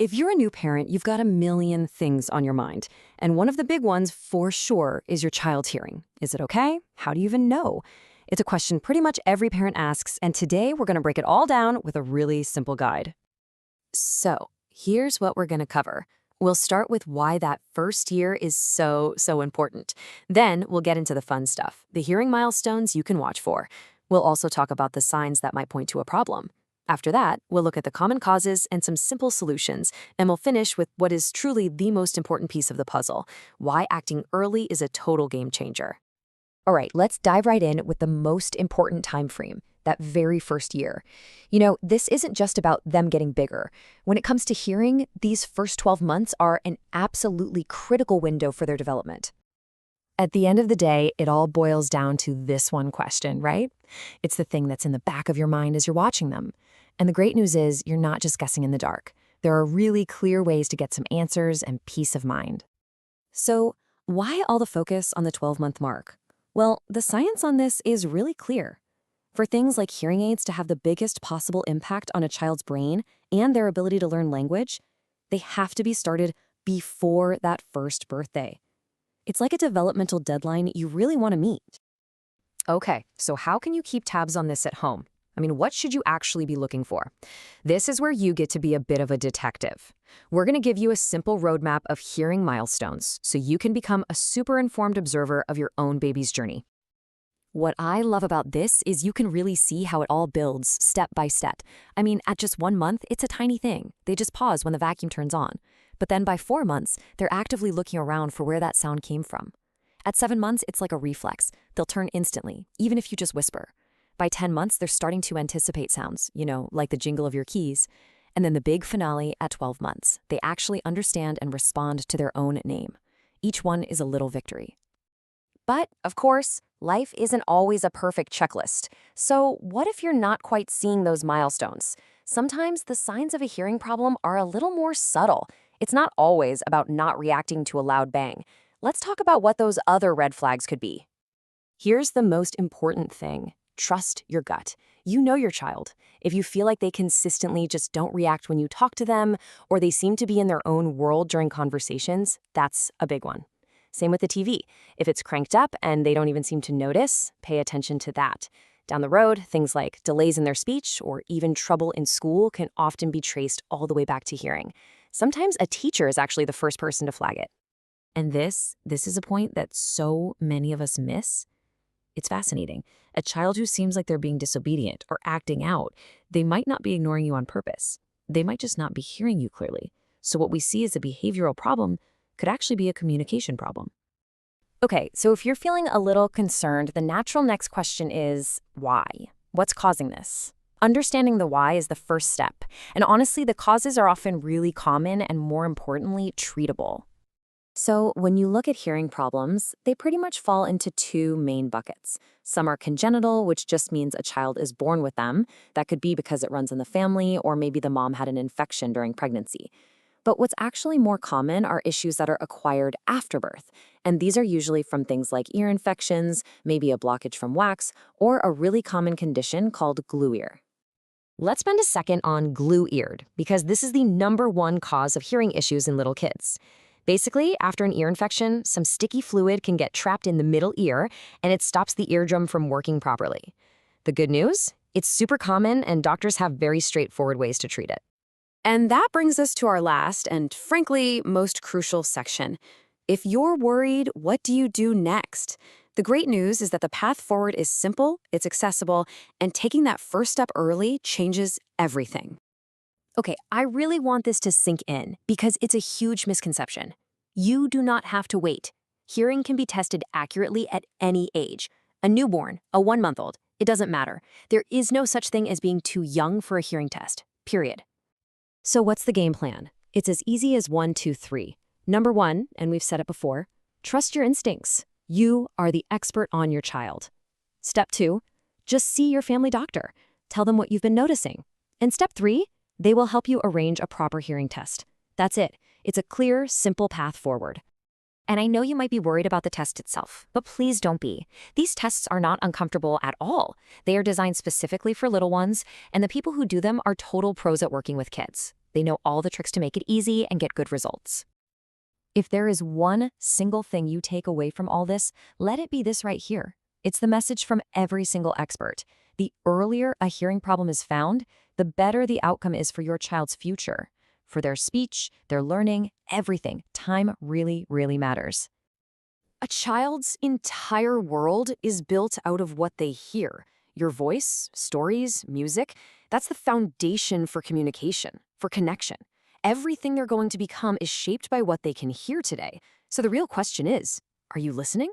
If you're a new parent, you've got a million things on your mind. And one of the big ones, for sure, is your child's hearing. Is it okay? How do you even know? It's a question pretty much every parent asks, and today we're going to break it all down with a really simple guide. So, here's what we're going to cover. We'll start with why that first year is so important. Then we'll get into the fun stuff, the hearing milestones you can watch for. We'll also talk about the signs that might point to a problem. After that, we'll look at the common causes and some simple solutions, and we'll finish with what is truly the most important piece of the puzzle, why acting early is a total game changer. All right, let's dive right in with the most important time frame, that very first year. This isn't just about them getting bigger. When it comes to hearing, these first 12 months are an absolutely critical window for their development. At the end of the day, it all boils down to this one question, right? It's the thing that's in the back of your mind as you're watching them. And the great news is you're not just guessing in the dark. There are really clear ways to get some answers and peace of mind. So, why all the focus on the 12-month mark? Well, the science on this is really clear. For things like hearing aids to have the biggest possible impact on a child's brain and their ability to learn language, they have to be started before that first birthday. It's like a developmental deadline you really want to meet. Okay, so how can you keep tabs on this at home? What should you actually be looking for? This is where you get to be a bit of a detective. We're going to give you a simple roadmap of hearing milestones so you can become a super informed observer of your own baby's journey. What I love about this is you can really see how it all builds step by step. At just 1 month, it's a tiny thing. They just pause when the vacuum turns on. But then by 4 months, they're actively looking around for where that sound came from. At 7 months, it's like a reflex. They'll turn instantly, even if you just whisper. By 10 months, they're starting to anticipate sounds, like the jingle of your keys. And then the big finale at 12 months. They actually understand and respond to their own name. Each one is a little victory. But, of course, life isn't always a perfect checklist. So what if you're not quite seeing those milestones? Sometimes the signs of a hearing problem are a little more subtle. It's not always about not reacting to a loud bang. Let's talk about what those other red flags could be. Here's the most important thing. Trust your gut. You know your child. If you feel like they consistently just don't react when you talk to them, or they seem to be in their own world during conversations, that's a big one. Same with the TV. If it's cranked up and they don't even seem to notice, pay attention to that. Down the road, things like delays in their speech or even trouble in school can often be traced all the way back to hearing. Sometimes a teacher is actually the first person to flag it. And this is a point that so many of us miss. It's fascinating. A child who seems like they're being disobedient or acting out, they might not be ignoring you on purpose. They might just not be hearing you clearly. So what we see as a behavioral problem could actually be a communication problem. Okay, so if you're feeling a little concerned, the natural next question is, why? What's causing this? Understanding the why is the first step. And honestly, the causes are often really common and, more importantly, treatable. So when you look at hearing problems, they pretty much fall into 2 main buckets. Some are congenital, which just means a child is born with them. That could be because it runs in the family, or maybe the mom had an infection during pregnancy. But what's actually more common are issues that are acquired after birth. And these are usually from things like ear infections, maybe a blockage from wax, or a really common condition called glue ear. Let's spend a second on glue-eared, because this is the #1 cause of hearing issues in little kids. Basically, after an ear infection, some sticky fluid can get trapped in the middle ear, and it stops the eardrum from working properly. The good news? It's super common, and doctors have very straightforward ways to treat it. And that brings us to our last and, frankly, most crucial section. If you're worried, what do you do next? The great news is that the path forward is simple, it's accessible, and taking that first step early changes everything. Okay, I really want this to sink in because it's a huge misconception. You do not have to wait. Hearing can be tested accurately at any age. A newborn, a 1-month-old, it doesn't matter. There is no such thing as being too young for a hearing test, period. So what's the game plan? It's as easy as 1, 2, 3. Number 1, and we've said it before, trust your instincts. You are the expert on your child. Step 2, just see your family doctor. Tell them what you've been noticing. And step 3, they will help you arrange a proper hearing test. That's it. It's a clear, simple path forward. And I know you might be worried about the test itself, but please don't be. These tests are not uncomfortable at all. They are designed specifically for little ones, and the people who do them are total pros at working with kids. They know all the tricks to make it easy and get good results. If there is one single thing you take away from all this, let it be this right here. It's the message from every single expert. The earlier a hearing problem is found, the better the outcome is for your child's future. For their speech, their learning, everything, time really, really matters. A child's entire world is built out of what they hear. Your voice, stories, music, that's the foundation for communication, for connection. Everything they're going to become is shaped by what they can hear today. So the real question is, are you listening?